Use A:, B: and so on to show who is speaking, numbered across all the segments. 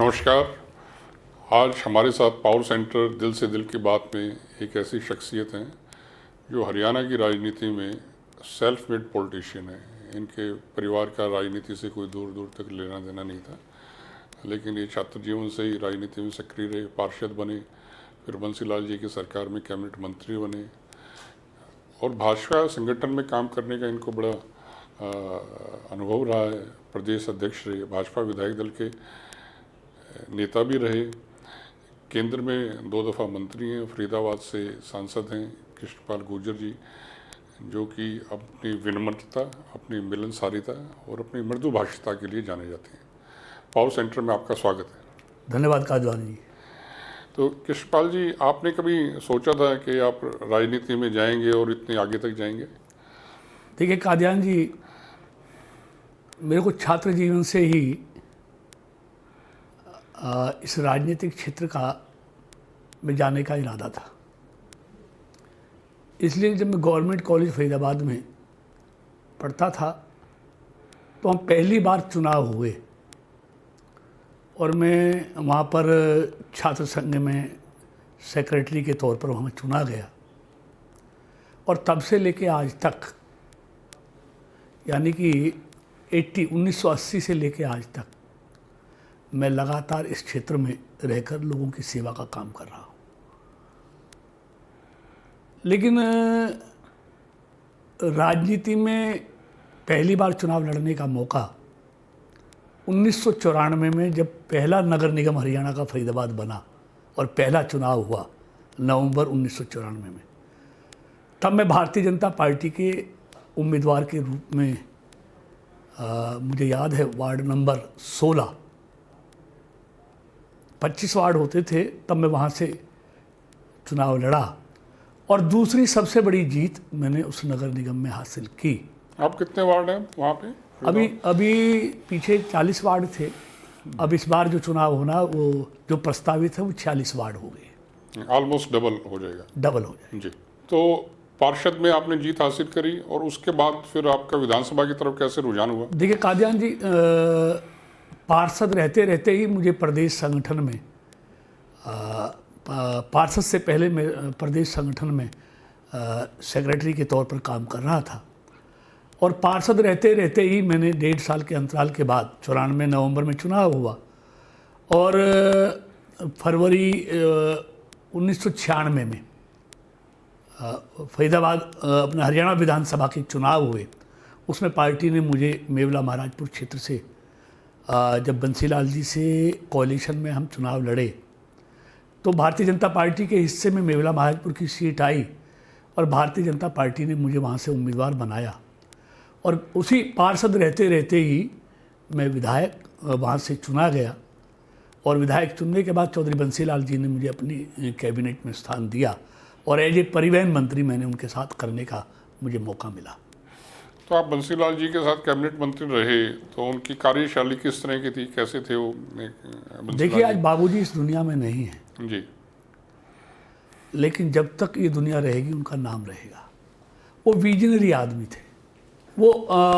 A: नमस्कार। आज हमारे साथ पावर सेंटर दिल से दिल की बात में एक ऐसी शख्सियत हैं जो हरियाणा की राजनीति में सेल्फ मेड पॉलिटिशियन है। इनके परिवार का राजनीति से कोई दूर दूर तक लेना देना नहीं था, लेकिन ये छात्र जीवन से ही राजनीति में सक्रिय रहे, पार्षद बने, फिर बंसीलाल जी की सरकार में कैबिनेट मंत्री बने और भाजपा संगठन में काम करने का इनको बड़ा अनुभव रहा है। प्रदेश अध्यक्ष रहे, भाजपा विधायक दल के नेता भी रहे, केंद्र में 2 दफ़ा मंत्री हैं, फरीदाबाद से सांसद हैं कृष्णपाल गुर्जर जी, जो कि अपनी विनम्रता, अपनी मिलनसारिता और अपनी मृदुभाषिता के लिए जाने जाते हैं। पावर सेंटर में आपका स्वागत है।
B: धन्यवाद कादवान जी।
A: तो कृष्णपाल जी, आपने कभी सोचा था कि आप राजनीति में जाएंगे और इतने आगे तक जाएंगे?
B: देखिए कादयान जी, मेरे को छात्र जीवन से ही इस राजनीतिक क्षेत्र का में जाने का इरादा था। इसलिए जब मैं गवर्नमेंट कॉलेज फरीदाबाद में पढ़ता था तो हम पहली बार चुनाव हुए और मैं वहाँ पर छात्र संघ में सेक्रेटरी के तौर पर वहाँ चुना गया और तब से लेके आज तक, यानी कि 1980 से लेके आज तक मैं लगातार इस क्षेत्र में रहकर लोगों की सेवा का काम कर रहा हूँ। लेकिन राजनीति में पहली बार चुनाव लड़ने का मौका 1994 में, जब पहला नगर निगम हरियाणा का फरीदाबाद बना और पहला चुनाव हुआ नवंबर 1994 में, तब मैं भारतीय जनता पार्टी के उम्मीदवार के रूप में मुझे याद है वार्ड नंबर 16, 25 वार्ड होते थे, तब मैं वहाँ से चुनाव लड़ा और दूसरी सबसे बड़ी जीत मैंने उस नगर निगम में हासिल की।
A: आप कितने वार्ड हैं वहाँ पे?
B: अभी पीछे 40 वार्ड थे, अब इस बार जो चुनाव होना वो जो प्रस्तावित है वो 46 वार्ड हो गए।
A: ऑलमोस्ट डबल हो जाएगा।
B: डबल हो जाएगा
A: जी। तो पार्षद में आपने जीत हासिल करी और उसके बाद फिर आपका विधानसभा की तरफ कैसे रुझान हुआ?
B: देखिए कादयान जी, पार्षद रहते रहते ही मुझे प्रदेश संगठन में, पार्षद से पहले मैं प्रदेश संगठन में सेक्रेटरी के तौर पर काम कर रहा था और पार्षद रहते रहते ही मैंने 1.5 साल के अंतराल के बाद 94 नवंबर में चुनाव हुआ और फरवरी 1996 में फरीदाबाद अपने हरियाणा विधानसभा के चुनाव हुए। उसमें पार्टी ने मुझे मेवला महाराजपुर क्षेत्र से, जब बंसीलाल जी से कोalition में हम चुनाव लड़े तो भारतीय जनता पार्टी के हिस्से में मेवला महाराजपुर की सीट आई और भारतीय जनता पार्टी ने मुझे वहाँ से उम्मीदवार बनाया और उसी पार्षद रहते रहते ही मैं विधायक वहाँ से चुना गया और विधायक चुनने के बाद चौधरी बंसीलाल जी ने मुझे अपनी कैबिनेट में स्थान दिया और एज ए परिवहन मंत्री मैंने उनके साथ करने का मुझे मौका मिला।
A: तो आप बंसीलाल जी के साथ कैबिनेट मंत्री रहे, तो उनकी कार्यशैली किस तरह की थी, कैसे थे वो?
B: देखिए, आज बाबूजी इस दुनिया में नहीं है
A: जी,
B: लेकिन जब तक ये दुनिया रहेगी उनका नाम रहेगा। वो विजनरी आदमी थे। वो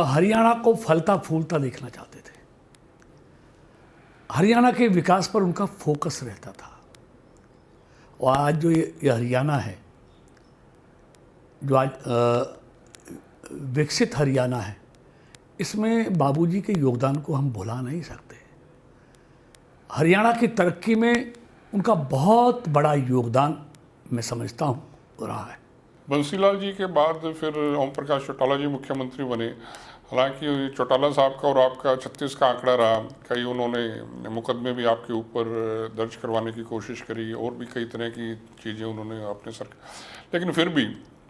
B: हरियाणा को फलता फूलता देखना चाहते थे। हरियाणा के विकास पर उनका फोकस रहता था और आज जो ये हरियाणा है, जो आज विकसित हरियाणा है, इसमें बाबूजी के योगदान को हम भुला नहीं सकते। हरियाणा की तरक्की में उनका बहुत बड़ा योगदान मैं समझता हूँ रहा है।
A: बंसीलाल जी के बाद फिर ओम प्रकाश चौटाला जी मुख्यमंत्री बने। हालांकि चौटाला साहब का और आपका 36 का आंकड़ा रहा, कई उन्होंने मुकदमे भी आपके ऊपर दर्ज करवाने की कोशिश करी और भी कई तरह की चीज़ें उन्होंने अपने सर, लेकिन फिर भी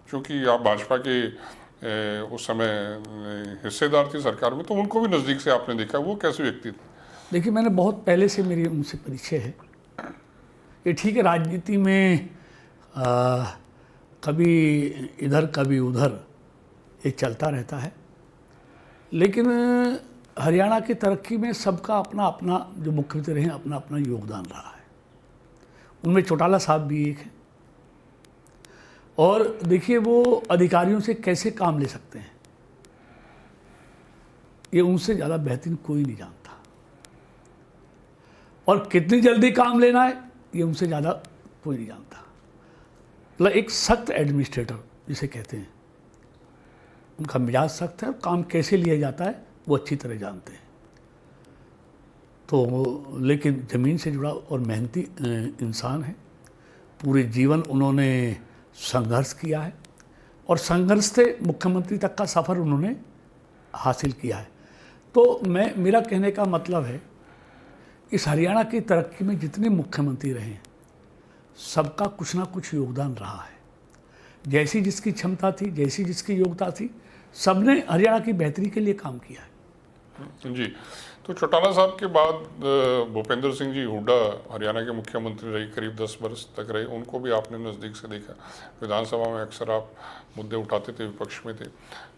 A: चूँकि आप भाजपा के उस समय हिस्सेदार थी सरकार में, तो उनको भी नज़दीक से आपने देखा। वो कैसे व्यक्ति थे?
B: देखिए, मैंने बहुत पहले से मेरी उनसे परिचय है। ये ठीक है, राजनीति में कभी इधर कभी उधर ये चलता रहता है, लेकिन हरियाणा की तरक्की में सबका अपना अपना, जो मुख्यमंत्री रहे, अपना अपना योगदान रहा है। उनमें चौटाला साहब भी एक हैं और देखिए वो अधिकारियों से कैसे काम ले सकते हैं ये उनसे ज़्यादा बेहतरीन कोई नहीं जानता। और कितनी जल्दी काम लेना है ये उनसे ज़्यादा कोई नहीं जानता। मतलब एक सख्त एडमिनिस्ट्रेटर जिसे कहते हैं, उनका मिजाज सख्त है और काम कैसे लिया जाता है वो अच्छी तरह जानते हैं। तो लेकिन ज़मीन से जुड़ा और मेहनती इंसान है। पूरे जीवन उन्होंने संघर्ष किया है और संघर्ष से मुख्यमंत्री तक का सफ़र उन्होंने हासिल किया है। तो मेरा कहने का मतलब है, इस हरियाणा की तरक्की में जितने मुख्यमंत्री रहे हैं सबका कुछ ना कुछ योगदान रहा है। जैसी जिसकी क्षमता थी, जैसी जिसकी योग्यता थी, सबने हरियाणा की बेहतरी के लिए काम किया है।
A: जी, तो चौटाला साहब के बाद भूपेंद्र सिंह जी हुड्डा हरियाणा के मुख्यमंत्री रहे, करीब 10 वर्ष तक रहे। उनको भी आपने नज़दीक से देखा, विधानसभा में अक्सर आप मुद्दे उठाते थे, विपक्ष में थे।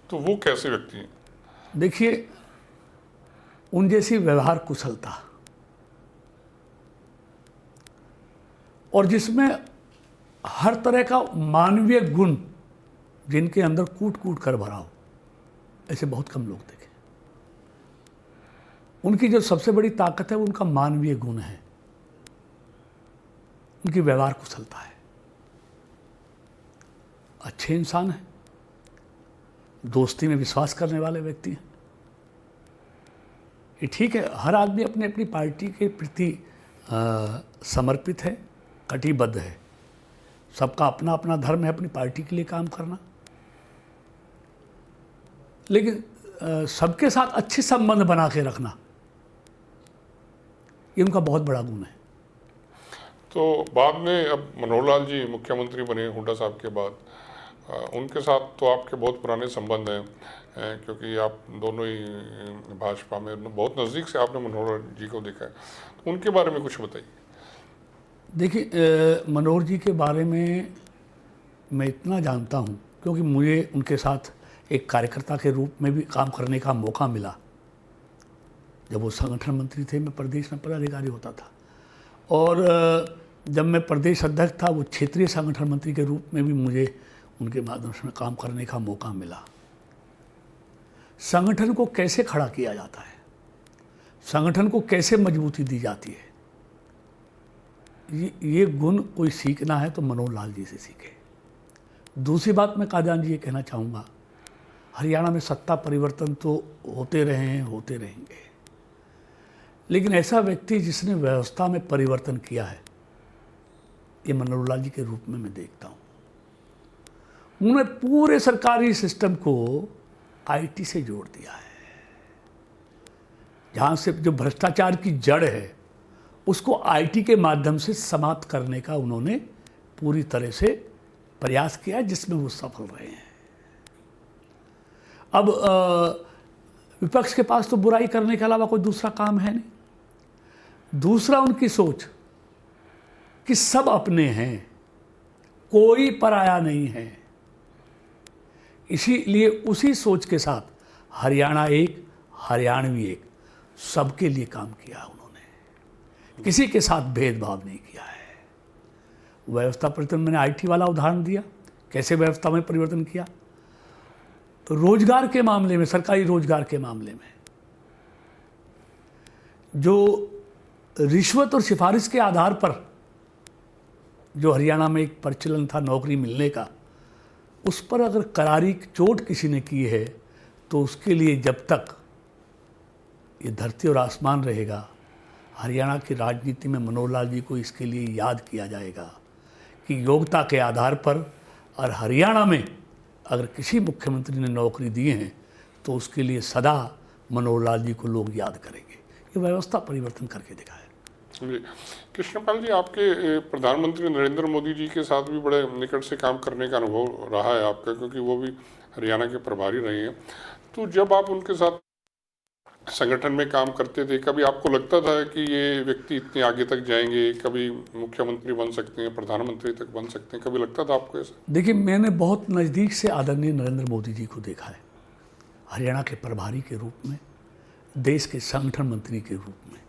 A: तो वो कैसे व्यक्ति हैं?
B: देखिए, उन जैसी व्यवहार कुशलता और जिसमें हर तरह का मानवीय गुण जिनके अंदर कूट कूट कर भरा हो, ऐसे बहुत कम लोग देखे। उनकी जो सबसे बड़ी ताकत है वो उनका मानवीय गुण है, उनकी व्यवहार कुशलता है। अच्छे इंसान हैं, दोस्ती में विश्वास करने वाले व्यक्ति हैं। ये ठीक है, हर आदमी अपनी अपनी पार्टी के प्रति समर्पित है, कटिबद्ध है। सबका अपना अपना धर्म है अपनी पार्टी के लिए काम करना, लेकिन सबके साथ अच्छे संबंध बना के रखना ये उनका बहुत बड़ा गुण है।
A: तो बाद में अब मनोहर लाल जी मुख्यमंत्री बने हुड्डा साहब के बाद, उनके साथ तो आपके बहुत पुराने संबंध हैं, क्योंकि आप दोनों ही भाजपा में बहुत नज़दीक से आपने मनोहर जी को देखा है। तो उनके बारे में कुछ बताइए।
B: देखिए, मनोहर जी के बारे में मैं इतना जानता हूँ क्योंकि मुझे उनके साथ एक कार्यकर्ता के रूप में भी काम करने का मौका मिला। जब वो संगठन मंत्री थे, मैं प्रदेश में पदाधिकारी होता था, और जब मैं प्रदेश अध्यक्ष था, वो क्षेत्रीय संगठन मंत्री के रूप में भी मुझे उनके माध्यम से काम करने का मौका मिला। संगठन को कैसे खड़ा किया जाता है, संगठन को कैसे मजबूती दी जाती है, ये गुण कोई सीखना है तो मनोहर लाल जी से सीखे। दूसरी बात मैं कादियान जी ये कहना चाहूँगा, हरियाणा में सत्ता परिवर्तन तो होते रहे हैं, होते रहेंगे, लेकिन ऐसा व्यक्ति जिसने व्यवस्था में परिवर्तन किया है ये मनोहर लाल जी के रूप में मैं देखता हूँ। उन्होंने पूरे सरकारी सिस्टम को आईटी से जोड़ दिया है। जहाँ से जो भ्रष्टाचार की जड़ है उसको आईटी के माध्यम से समाप्त करने का उन्होंने पूरी तरह से प्रयास किया है, जिसमें वो सफल रहे हैं। अब विपक्ष के पास तो बुराई करने के अलावा कोई दूसरा काम है नहीं। दूसरा, उनकी सोच कि सब अपने हैं, कोई पराया नहीं है। इसीलिए उसी सोच के साथ हरियाणा एक, हरियाणवी एक, सबके लिए काम किया उन्होंने, किसी के साथ भेदभाव नहीं किया है। व्यवस्था परिवर्तन, मैंने आईटी वाला उदाहरण दिया, कैसे व्यवस्था में परिवर्तन किया। तो रोजगार के मामले में, सरकारी रोजगार के मामले में जो रिश्वत और सिफारिश के आधार पर जो हरियाणा में एक प्रचलन था नौकरी मिलने का, उस पर अगर करारी चोट किसी ने की है तो उसके लिए जब तक ये धरती और आसमान रहेगा, हरियाणा की राजनीति में मनोहर लाल जी को इसके लिए याद किया जाएगा कि योग्यता के आधार पर, और हरियाणा में अगर किसी मुख्यमंत्री ने नौकरी दी है तो उसके लिए सदा मनोहर लाल जी को लोग याद करेंगे। ये व्यवस्था परिवर्तन करके दिखाया।
A: कृष्णपाल जी, आपके प्रधानमंत्री नरेंद्र मोदी जी के साथ भी बड़े निकट से काम करने का अनुभव रहा है आपका, क्योंकि वो भी हरियाणा के प्रभारी रहे हैं। तो जब आप उनके साथ संगठन में काम करते थे, कभी आपको लगता था कि ये व्यक्ति इतने आगे तक जाएंगे, कभी मुख्यमंत्री बन सकते हैं, प्रधानमंत्री तक बन सकते हैं, कभी लगता था आपको ऐसा?
B: देखिए, मैंने बहुत नज़दीक से आदरणीय नरेंद्र मोदी जी को देखा है, हरियाणा के प्रभारी के रूप में, देश के संगठन मंत्री के रूप में,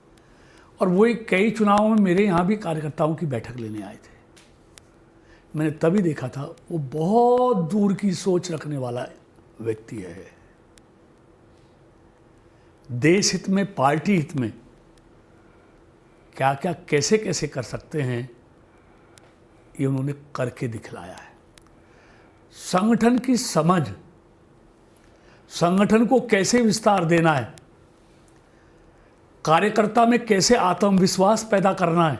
B: और वो कई चुनावों में मेरे यहाँ भी कार्यकर्ताओं की बैठक लेने आए थे। मैंने तभी देखा था वो बहुत दूर की सोच रखने वाला व्यक्ति है। देश हित में, पार्टी हित में क्या क्या कैसे कैसे कर सकते हैं, ये उन्होंने करके दिखलाया है। संगठन की समझ, संगठन को कैसे विस्तार देना है, कार्यकर्ता में कैसे आत्मविश्वास पैदा करना है,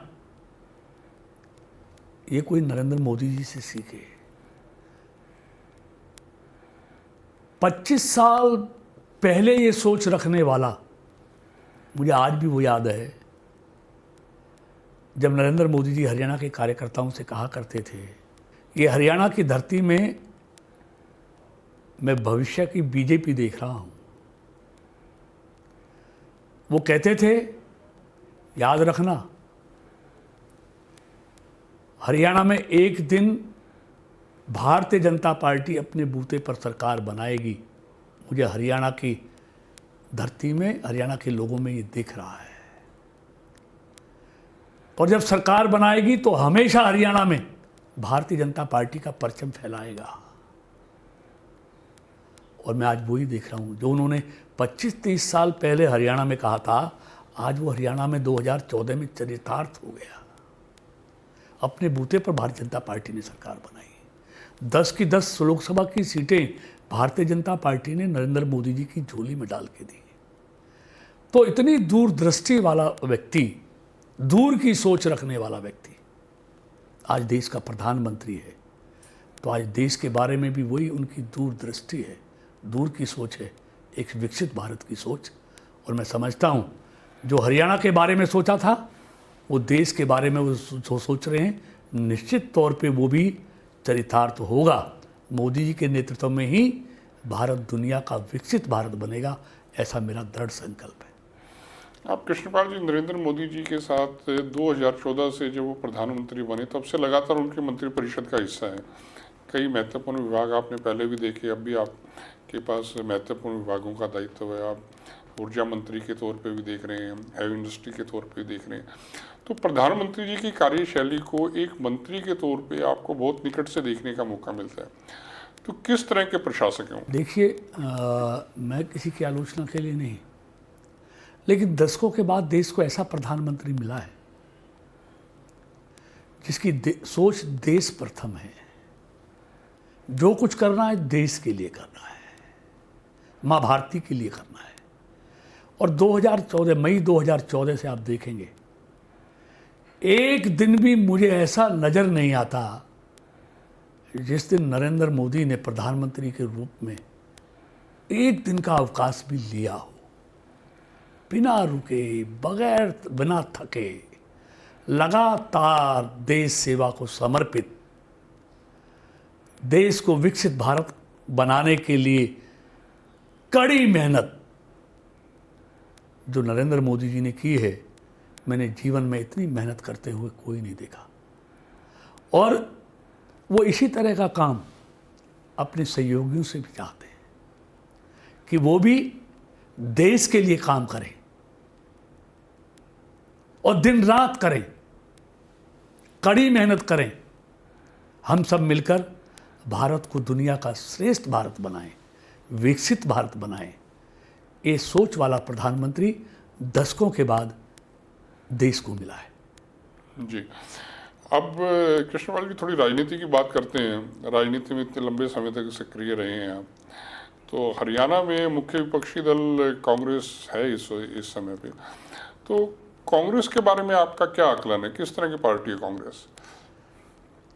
B: ये कोई नरेंद्र मोदी जी से सीखे। 25 साल पहले ये सोच रखने वाला, मुझे आज भी वो याद है जब नरेंद्र मोदी जी हरियाणा के कार्यकर्ताओं से कहा करते थे, ये हरियाणा की धरती में मैं भविष्य की बीजेपी देख रहा हूं। वो कहते थे, याद रखना, हरियाणा में एक दिन भारतीय जनता पार्टी अपने बूते पर सरकार बनाएगी। मुझे हरियाणा की धरती में, हरियाणा के लोगों में ये दिख रहा है। और जब सरकार बनाएगी तो हमेशा हरियाणा में भारतीय जनता पार्टी का परचम फैलाएगा। और मैं आज वही देख रहा हूँ जो उन्होंने 25-30 साल पहले हरियाणा में कहा था, आज वो हरियाणा में 2014 में चरितार्थ हो गया। अपने बूते पर भारतीय जनता पार्टी ने सरकार बनाई। 10 की 10 लोकसभा की सीटें भारतीय जनता पार्टी ने नरेंद्र मोदी जी की झोली में डाल के दी। तो इतनी दूरदृष्टि वाला व्यक्ति, दूर की सोच रखने वाला व्यक्ति आज देश का प्रधानमंत्री है। तो आज देश के बारे में भी वही उनकी दूरदृष्टि है, दूर की सोच है, एक विकसित भारत की सोच। और मैं समझता हूँ जो हरियाणा के बारे में सोचा था, वो देश के बारे में वो जो सोच रहे हैं, निश्चित तौर पे वो भी चरितार्थ होगा। मोदी जी के नेतृत्व में ही भारत दुनिया का विकसित भारत बनेगा, ऐसा मेरा दृढ़ संकल्प है।
A: आप कृष्णपाल जी नरेंद्र मोदी जी के साथ 2014 से जब वो प्रधानमंत्री बने तब से लगातार उनके मंत्रिपरिषद का हिस्सा है। कई महत्वपूर्ण विभाग आपने पहले भी देखे, अब भी आपके पास महत्वपूर्ण विभागों का दायित्व है। आप ऊर्जा मंत्री के तौर पे भी देख रहे हैं, हैवी इंडस्ट्री के तौर पे भी देख रहे हैं। तो प्रधानमंत्री जी की कार्यशैली को एक मंत्री के तौर पे आपको बहुत निकट से देखने का मौका मिलता है। तो किस तरह के प्रशासक हैं?
B: देखिए, मैं किसी की आलोचना के लिए नहीं, लेकिन दशकों के बाद देश को ऐसा प्रधानमंत्री मिला है जिसकी सोच देश प्रथम है। जो कुछ करना है देश के लिए करना है, माँ भारती के लिए करना है। और 2014 मई 2014 से आप देखेंगे, एक दिन भी मुझे ऐसा नज़र नहीं आता जिस दिन नरेंद्र मोदी ने प्रधानमंत्री के रूप में एक दिन का अवकाश भी लिया हो। बिना रुके, बगैर बिना थके, लगातार देश सेवा को समर्पित, देश को विकसित भारत बनाने के लिए कड़ी मेहनत जो नरेंद्र मोदी जी ने की है, मैंने जीवन में इतनी मेहनत करते हुए कोई नहीं देखा। और वो इसी तरह का काम अपने सहयोगियों से भी चाहते हैं कि वो भी देश के लिए काम करें और दिन रात करें, कड़ी मेहनत करें। हम सब मिलकर भारत को दुनिया का श्रेष्ठ भारत बनाएं, विकसित भारत बनाएं। ये सोच वाला प्रधानमंत्री दशकों के बाद देश को मिला है।
A: जी, अब कृष्णपाल जी थोड़ी राजनीति की बात करते हैं। राजनीति में इतने लंबे समय तक सक्रिय रहे हैं आप, तो हरियाणा में मुख्य विपक्षी दल कांग्रेस है इस समय पे। तो कांग्रेस के बारे में आपका क्या आकलन है, किस तरह की पार्टी है कांग्रेस?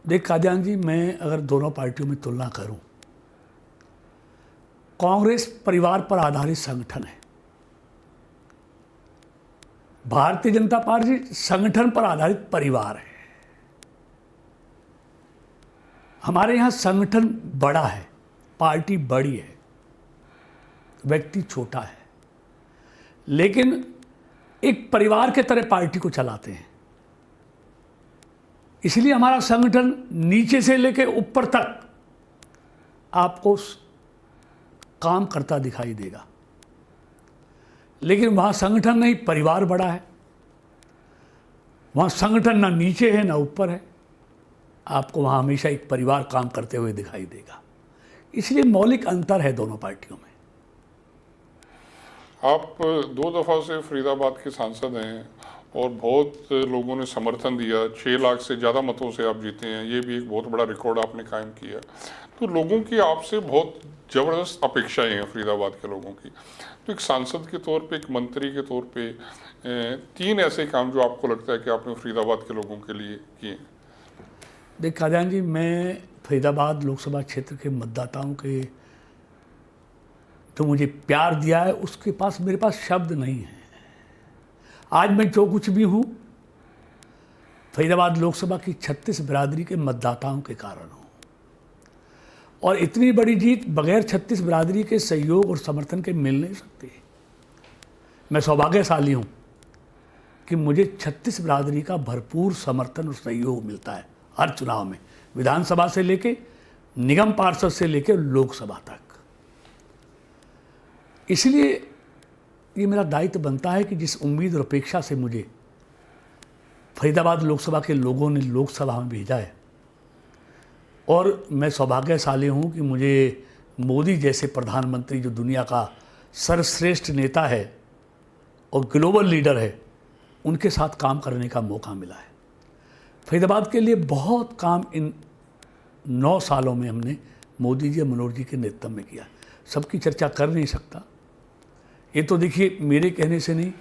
B: देख कादियान जी, मैं अगर दोनों पार्टियों में तुलना करूं, कांग्रेस परिवार पर आधारित संगठन है, भारतीय जनता पार्टी संगठन पर आधारित परिवार है। हमारे यहाँ संगठन बड़ा है, पार्टी बड़ी है, व्यक्ति छोटा है, लेकिन एक परिवार के तरह पार्टी को चलाते हैं। इसलिए हमारा संगठन नीचे से लेकर ऊपर तक आपको काम करता दिखाई देगा, लेकिन वहाँ संगठन नहीं, परिवार बड़ा है। वहाँ संगठन ना नीचे है ना ऊपर है, आपको वहाँ हमेशा एक परिवार काम करते हुए दिखाई देगा। इसलिए मौलिक अंतर है दोनों पार्टियों में।
A: आप 2 दफ़ा से फरीदाबाद के सांसद हैं और बहुत लोगों ने समर्थन दिया। 6 लाख से ज़्यादा मतों से आप जीते हैं, ये भी एक बहुत बड़ा रिकॉर्ड आपने कायम किया। तो लोगों की आपसे बहुत ज़बरदस्त अपेक्षाएं हैं फरीदाबाद के लोगों की। तो एक सांसद के तौर पे, एक मंत्री के तौर पे 3 ऐसे काम जो आपको लगता है कि आपने फरीदाबाद के लोगों के लिए किए।
B: देख कादियान जी, मैं फरीदाबाद लोकसभा क्षेत्र के मतदाताओं के तो मुझे प्यार दिया है, उसके पास मेरे पास शब्द नहीं है। आज मैं जो कुछ भी हूँ फरीदाबाद लोकसभा की 36 बिरादरी के मतदाताओं के कारण हूँ, और इतनी बड़ी जीत बगैर 36 बिरादरी के सहयोग और समर्थन के मिल नहीं सकती। मैं सौभाग्यशाली हूँ कि मुझे 36 बिरादरी का भरपूर समर्थन और सहयोग मिलता है हर चुनाव में, विधानसभा से लेके निगम पार्षद से लेके लोकसभा तक। इसलिए ये मेरा दायित्व बनता है कि जिस उम्मीद और अपेक्षा से मुझे फरीदाबाद लोकसभा के लोगों ने लोकसभा में भेजा है, और मैं सौभाग्यशाली हूँ कि मुझे मोदी जैसे प्रधानमंत्री, जो दुनिया का सर्वश्रेष्ठ नेता है और ग्लोबल लीडर है, उनके साथ काम करने का मौका मिला है। फरीदाबाद के लिए बहुत काम इन 9 सालों में हमने मोदी जी और मनोहर जी के नेतृत्व में किया। सबकी चर्चा कर नहीं सकता, ये तो देखिए मेरे कहने से नहीं,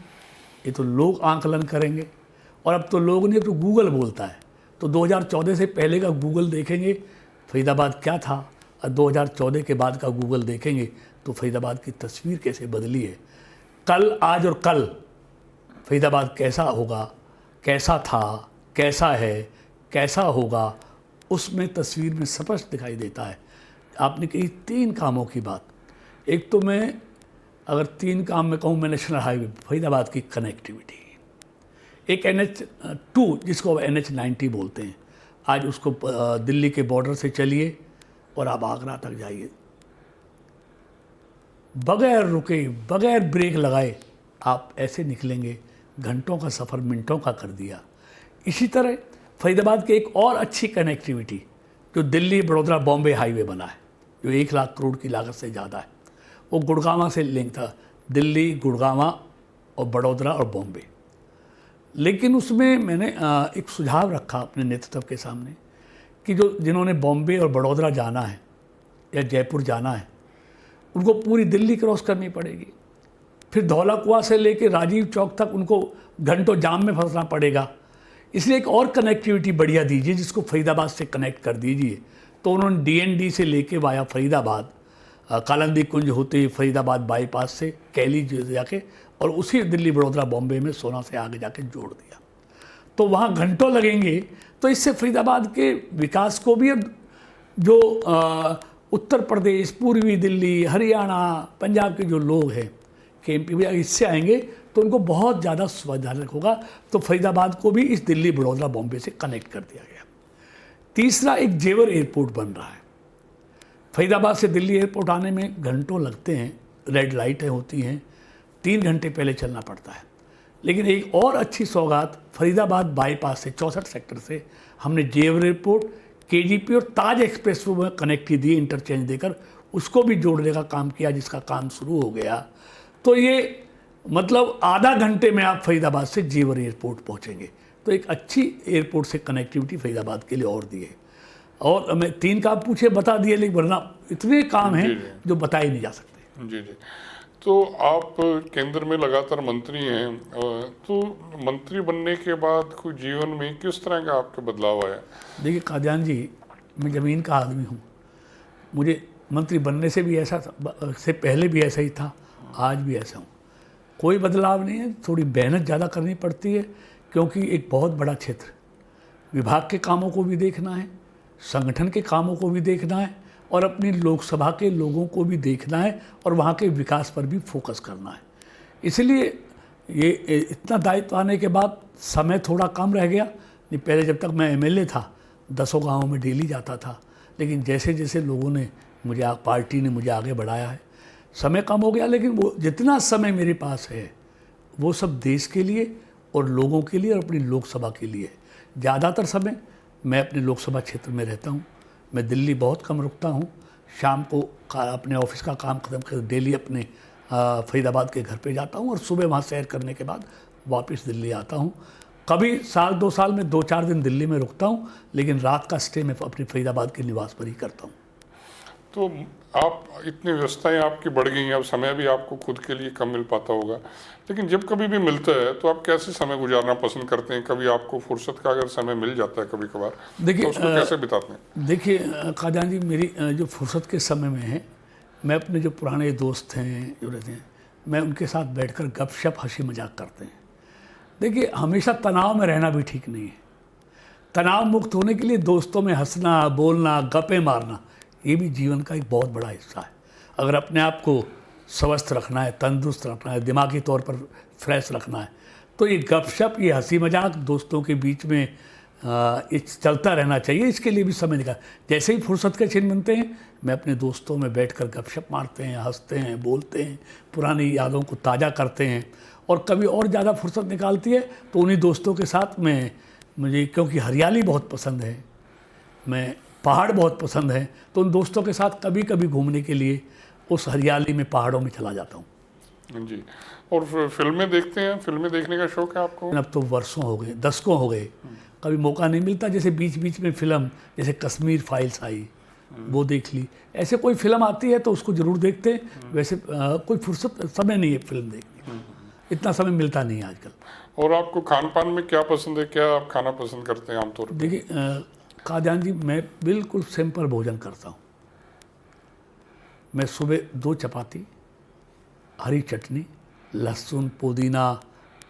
B: ये तो लोग आंकलन करेंगे। और अब तो लोग नहीं, अब तो गूगल बोलता है। तो 2014 से पहले का गूगल देखेंगे फरीदाबाद क्या था, और 2014 के बाद का गूगल देखेंगे तो फरीदाबाद की तस्वीर कैसे बदली है। कल, आज और कल फरीदाबाद कैसा होगा, कैसा था, कैसा है, कैसा होगा, उसमें तस्वीर में स्पष्ट दिखाई देता है। आपने कही 3 कामों की बात। एक तो मैं अगर 3 काम में कहूँ, मैं नेशनल हाईवे फरीदाबाद की कनेक्टिविटी, एक NH2 जिसको NH90 बोलते हैं, आज उसको दिल्ली के बॉर्डर से चलिए और आप आगरा तक जाइए, बगैर रुके, बगैर ब्रेक लगाए आप ऐसे निकलेंगे, घंटों का सफ़र मिनटों का कर दिया। इसी तरह फरीदाबाद की एक और अच्छी कनेक्टिविटी जो दिल्ली बड़ौदा बॉम्बे हाईवे बना है, जो 1 लाख करोड़ की लागत से ज़्यादा है, वो गुड़गांव से लिंक था, दिल्ली, गुड़गांव और बड़ौदा और बॉम्बे। लेकिन उसमें मैंने एक सुझाव रखा अपने नेतृत्व के सामने कि जिन्होंने बॉम्बे और बड़ौदा जाना है या जयपुर जाना है, उनको पूरी दिल्ली क्रॉस करनी पड़ेगी, फिर धौला कुआं से लेकर राजीव चौक तक उनको घंटों जाम में फंसना पड़ेगा। इसलिए एक और कनेक्टिविटी बढ़िया दीजिए, जिसको फरीदाबाद से कनेक्ट कर दीजिए। तो उन्होंने DND से लेके वाया फरीदाबाद, कालंदी कुंज होते ही फरीदाबाद बाईपास से कैली जाके, और उसी दिल्ली बड़ौदा बॉम्बे में सोना से आगे जाके जोड़ दिया। तो वहाँ घंटों लगेंगे। तो इससे फरीदाबाद के विकास को भी, जो उत्तर प्रदेश, पूर्वी दिल्ली, हरियाणा, पंजाब के जो लोग हैं कि MP इससे आएंगे तो उनको बहुत ज़्यादा सुविधाजनक होगा। तो फरीदाबाद को भी इस दिल्ली बड़ौदा बॉम्बे से कनेक्ट कर दिया गया। तीसरा, एक जेवर एयरपोर्ट बन रहा है। फरीदाबाद से दिल्ली एयरपोर्ट आने में घंटों लगते हैं, रेड लाइटें होती हैं, 3 घंटे पहले चलना पड़ता है। लेकिन एक और अच्छी सौगात, फरीदाबाद बाईपास से 64 सेक्टर से हमने जेवर एयरपोर्ट, KGP और ताज एक्सप्रेस में कनेक्टिविटी दी, इंटरचेंज देकर उसको भी जोड़ने का काम किया, जिसका काम शुरू हो गया। तो ये मतलब आधा घंटे में आप फरीदाबाद से जेवर एयरपोर्ट पहुंचेंगे। तो एक अच्छी एयरपोर्ट से कनेक्टिविटी फरीदाबाद के लिए और दी है। और मैं 3 काम पूछे बता दिए, लेकिन वरना इतने काम हैं जो बताए नहीं जा सकते।
A: जी। तो आप केंद्र में लगातार मंत्री हैं, तो मंत्री बनने के बाद कोई जीवन में किस तरह का आपके बदलाव आया?
B: देखिए कादियान जी, मैं ज़मीन का आदमी हूँ। मुझे मंत्री बनने से भी ऐसा था, से पहले भी ऐसा ही था, आज भी ऐसा हूँ। कोई बदलाव नहीं है। थोड़ी मेहनत ज़्यादा करनी पड़ती है, क्योंकि एक बहुत बड़ा क्षेत्र, विभाग के कामों को भी देखना है, संगठन के कामों को भी देखना है, और अपनी लोकसभा के लोगों को भी देखना है, और वहाँ के विकास पर भी फोकस करना है। इसलिए ये इतना दायित्व आने के बाद समय थोड़ा कम रह गया। नहीं, पहले जब तक मैं MLA था 10 गाँवों में डेली जाता था, लेकिन जैसे जैसे लोगों ने मुझे, पार्टी ने मुझे आगे बढ़ाया है, समय कम हो गया। लेकिन वो जितना समय मेरे पास है वो सब देश के लिए और लोगों के लिए और अपनी लोकसभा के लिए। ज़्यादातर समय मैं अपने लोकसभा क्षेत्र में रहता हूँ। मैं दिल्ली बहुत कम रुकता हूँ। शाम को अपने ऑफिस का काम ख़त्म कर डेली अपने फरीदाबाद के घर पे जाता हूँ, और सुबह वहाँ सैर करने के बाद वापस दिल्ली आता हूँ। कभी साल 2 साल में 2-4 दिन दिल्ली में रुकता हूँ, लेकिन रात का स्टे मैं अपने फरीदाबाद के निवास पर ही करता हूँ।
A: तो आप इतनी व्यस्तताएं आपकी बढ़ गई हैं, अब समय भी आपको खुद के लिए कम मिल पाता होगा, लेकिन जब कभी भी मिलता है तो आप कैसे समय गुजारना पसंद करते हैं? कभी आपको फुर्सत का अगर समय मिल जाता है कभी कभार, तो उसको कैसे बिताते हैं?
B: देखिए काजान जी, मेरी जो फुर्सत के समय में है, मैं अपने जो पुराने दोस्त हैं जो रहते हैं, मैं उनके साथ बैठकर गपशप हंसी मजाक करते हैं। देखिए हमेशा तनाव में रहना भी ठीक नहीं है। तनाव मुक्त होने के लिए दोस्तों में हंसना, बोलना, गप्पे मारना, ये भी जीवन का एक बहुत बड़ा हिस्सा है। अगर अपने आप को स्वस्थ रखना है, तंदुरुस्त रखना है, दिमागी तौर पर फ्रेश रखना है, तो ये गपशप, ये हंसी मजाक दोस्तों के बीच में ये चलता रहना चाहिए। इसके लिए भी समय निकाल, जैसे ही फुर्सत के क्षण बनते हैं, मैं अपने दोस्तों में बैठकर गपशप मारते हैं, हंसते हैं, बोलते हैं, पुरानी यादों को ताज़ा करते हैं। और कभी और ज़्यादा फुर्सत निकालती है तो उन्हीं दोस्तों के साथ में, मुझे क्योंकि हरियाली बहुत पसंद है, मैं पहाड़ बहुत पसंद है, तो उन दोस्तों के साथ कभी कभी घूमने के लिए उस हरियाली में, पहाड़ों में चला जाता हूँ।
A: जी। और फिल्में देखते हैं? फिल्में देखने का शौक है आपको?
B: अब तो वर्षों हो गए, दशकों हो गए, कभी मौका नहीं मिलता। जैसे बीच बीच में फिल्म, जैसे कश्मीर फाइल्स आई, वो देख ली। ऐसे कोई फिल्म आती है तो उसको ज़रूर देखते हैं। वैसे कोई फुर्सत समय नहीं है फिल्म देखने, इतना समय मिलता नहीं है आजकल।
A: और आपको खान पान में क्या पसंद है? क्या आप खाना पसंद करते हैं आमतौर पर?
B: देखिए काजान जी, मैं बिल्कुल सिंपल भोजन करता हूँ। मैं सुबह 2 चपाती, हरी चटनी, लहसुन, पुदीना,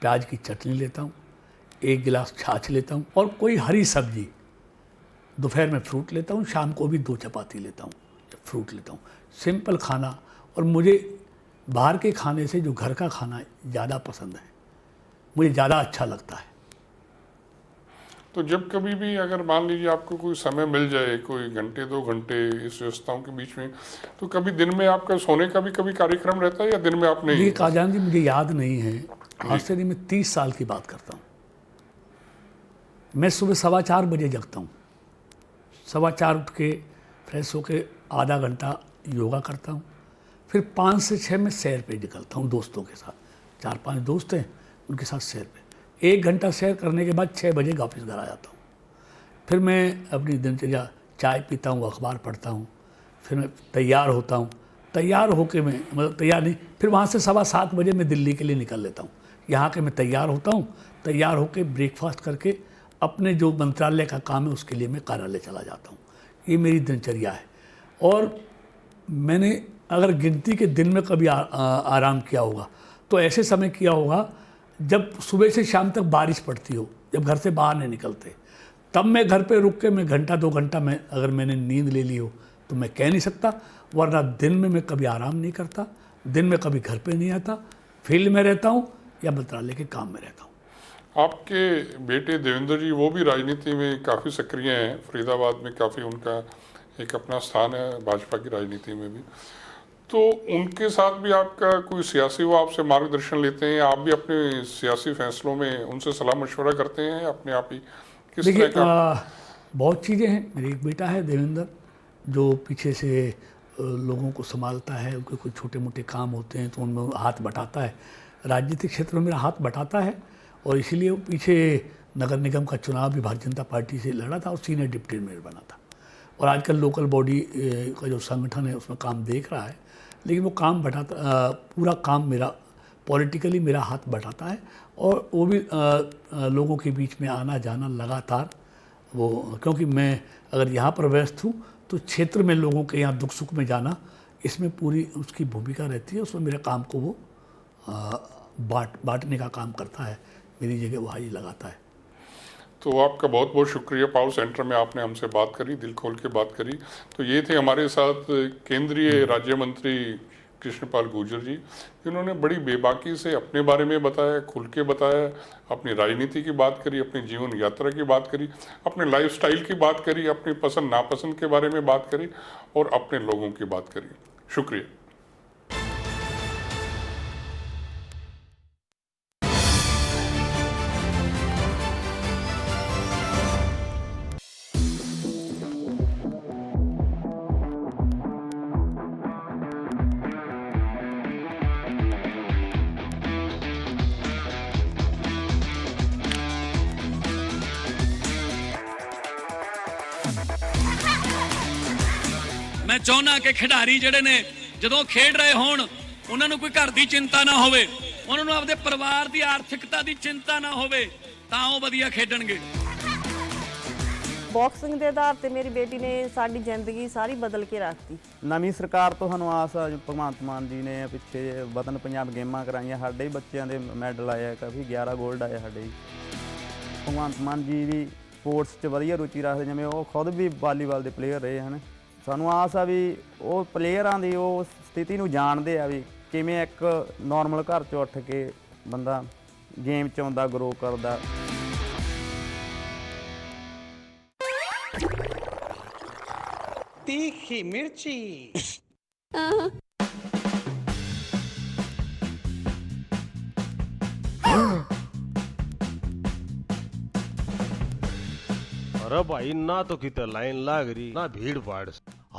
B: प्याज की चटनी लेता हूँ, 1 गिलास छाछ लेता हूँ और कोई हरी सब्जी। दोपहर में फ्रूट लेता हूँ, शाम को भी 2 चपाती लेता हूँ, फ्रूट लेता हूँ। सिंपल खाना। और मुझे बाहर के खाने से जो घर का खाना ज़्यादा पसंद है, मुझे ज़्यादा अच्छा लगता है।
A: तो जब कभी भी अगर मान लीजिए आपको कोई समय मिल जाए, कोई घंटे 2 घंटे इस व्यस्तताओं के बीच में, तो कभी दिन में आपका सोने का भी कभी कार्यक्रम रहता है या दिन में आप नहीं?
B: ये काजान जी मुझे याद नहीं है, आज से नहीं, मैं 30 साल की बात करता हूँ। मैं सुबह 4:15 बजे जगता हूँ, 4:15 उठ के फ्रेश होके आधा घंटा योगा करता हूँ, फिर 5 से 6 में सैर पे निकलता हूँ दोस्तों के साथ। 4-5 दोस्त हैं, उनके साथ सैर पे 1 घंटा सैर करने के बाद 6 बजे वापस घर आ जाता हूँ। फिर मैं अपनी दिनचर्या, चाय पीता हूँ, अखबार पढ़ता हूँ, फिर मैं तैयार होता हूँ। तैयार होके मैं, मतलब तैयार नहीं, फिर वहाँ से 7:15 बजे मैं दिल्ली के लिए निकल लेता हूँ। यहाँ के मैं तैयार होता हूँ, तैयार होके ब्रेकफास्ट करके अपने जो मंत्रालय का काम है उसके लिए मैं कार्यालय चला जाता हूँ। ये मेरी दिनचर्या है। और मैंने अगर गिनती के दिन में कभी आराम किया होगा तो ऐसे समय किया होगा जब सुबह से शाम तक बारिश पड़ती हो, जब घर से बाहर नहीं निकलते, तब मैं घर पे रुक के मैं घंटा 2 घंटा में अगर मैंने नींद ले ली हो तो मैं कह नहीं सकता। वरना दिन में मैं कभी आराम नहीं करता, दिन में कभी घर पे नहीं आता, फील्ड में रहता हूँ या मंत्रालय के काम में रहता हूँ।
A: आपके बेटे देवेंद्र जी, वो भी राजनीति में काफ़ी सक्रिय हैं, फरीदाबाद में काफ़ी उनका एक अपना स्थान है भाजपा की राजनीति में भी। तो उनके साथ भी आपका कोई सियासी, वो आपसे मार्गदर्शन लेते हैं? आप भी अपने सियासी फैसलों में उनसे सलाह मशवरा करते हैं अपने आप ही? किस तरह का?
B: बहुत चीज़ें हैं। मेरे एक बेटा है देवेंद्र, जो पीछे से लोगों को संभालता है, उनके कोई छोटे मोटे काम होते हैं तो उनमें हाथ बटाता है। राजनीतिक क्षेत्र में मेरा हाथ बटाता है और इसीलिए वो पीछे नगर निगम का चुनाव भी भारतीय जनता पार्टी से लड़ा था और सीनियर डिप्टी मेयर बना था। और आजकल लोकल बॉडी का जो संगठन है उसमें काम देख रहा है, लेकिन वो काम बढ़ाता, पूरा काम मेरा पॉलिटिकली मेरा हाथ बढ़ाता है। और वो भी लोगों के बीच में आना जाना लगातार, वो क्योंकि मैं अगर यहाँ पर व्यस्त हूँ तो क्षेत्र में लोगों के यहाँ दुख सुख में जाना, इसमें पूरी उसकी भूमिका रहती है। उसमें मेरे काम को वो बांटने का काम करता है, मेरी जगह वो हाजिरी लगाता है।
A: तो आपका बहुत बहुत शुक्रिया, पावर सेंटर में आपने हमसे बात करी, दिल खोल के बात करी। तो ये थे हमारे साथ केंद्रीय राज्य मंत्री कृष्णपाल गुर्जर जी, जिन्होंने बड़ी बेबाकी से अपने बारे में बताया, खुल के बताया, अपनी राजनीति की बात करी, अपनी जीवन यात्रा की बात करी, अपने लाइफस्टाइल की बात करी, अपनी पसंद नापसंद के बारे में बात करी और अपने लोगों की बात करी। शुक्रिया।
C: मैं चाਹੁੰਦਾ कि खिडारी ਜਿਹੜੇ ਨੇ ਜਦੋਂ ਖੇਡ ਰਹੇ ਹੋਣ ਉਹਨਾਂ ਨੂੰ ਕੋਈ ਘਰ ਦੀ ਚਿੰਤਾ ਨਾ ਹੋਵੇ, ਉਹਨਾਂ ਨੂੰ ਆਪਦੇ ਪਰਿਵਾਰ ਦੀ ਆਰਥਿਕਤਾ ਦੀ ਚਿੰਤਾ ਨਾ ਹੋਵੇ, ਤਾਂ ਉਹ ਵਧੀਆ ਖੇਡਣਗੇ।
D: ਬਾਕਸਿੰਗ ਦੇ ਆਧਾਰ ਤੇ ਮੇਰੀ ਬੇਟੀ ਨੇ ਸਾਡੀ ਜ਼ਿੰਦਗੀ ਸਾਰੀ ਬਦਲ ਕੇ ਰੱਖਤੀ।
E: ਨਵੀਂ ਸਰਕਾਰ ਤੋਂ ਸਾਨੂੰ ਆਸ ਆ, ਭਗਵੰਤ ਮਾਨ ਜੀ ਨੇ ਪਿੱਛੇ ਵਤਨ ਪੰਜਾਬ ਗੇਮਾਂ ਕਰਾਈਆਂ, ਸਾਡੇ ਹੀ ਬੱਚਿਆਂ ਦੇ ਮੈਡਲ ਆਏ ਆ, ਕਾਫੀ 11 ਗੋਲਡ ਆਏ ਸਾਡੇ ਹੀ। ਭਗਵੰਤ ਮਾਨ ਜੀ ਵੀ ਸਪੋਰਟਸ 'ਚ ਵਧੀਆ ਰੁਚੀ ਰੱਖਦੇ, ਜਿਵੇਂ ਉਹ ਖੁਦ ਵੀ ਵਾਲੀਬਾਲ ਦੇ ਪਲੇਅਰ ਰਹੇ ਹਨ। ਸਾਨੂੰ ਆਸ ਆ ਵੀ ਉਹ ਪਲੇਅਰਾਂ ਦੀ ਉਹ ਸਥਿਤੀ ਨੂੰ ਜਾਣਦੇ ਆ ਵੀ ਕਿਵੇਂ ਇੱਕ ਨੋਰਮਲ ਘਰ 'ਚੋਂ ਉੱਠ ਕੇ ਬੰਦਾ ਗੇਮ 'ਚ ਆਉਂਦਾ, ਗਰੋ ਕਰਦਾ।
F: तीखी मिर्ची।
G: अरे भाई ना तो किते लाइन लाग रही ना भीड़ भाड़,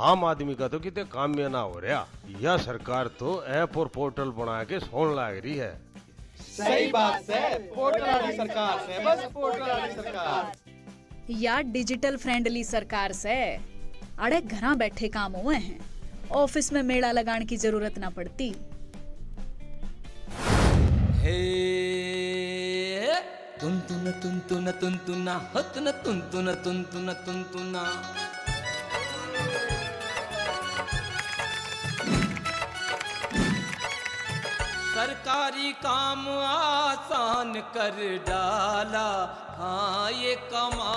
G: आम आदमी का तो किते काम में ना हो रहा। यह सरकार तो ऐप और पोर्टल बना के सोन लाग रही है।
F: सही बात है, पोर्टल वाली सरकार से, बस पोर्टल वाली सरकार।
H: या डिजिटल फ्रेंडली सरकार से अड़े घरा बैठे काम हुए हैं, ऑफिस में मेला लगाने की जरूरत ना पड़ती।
I: हे तुन तुन हतन तुन सरकारी काम आसान कर डाला, हाँ ये कमा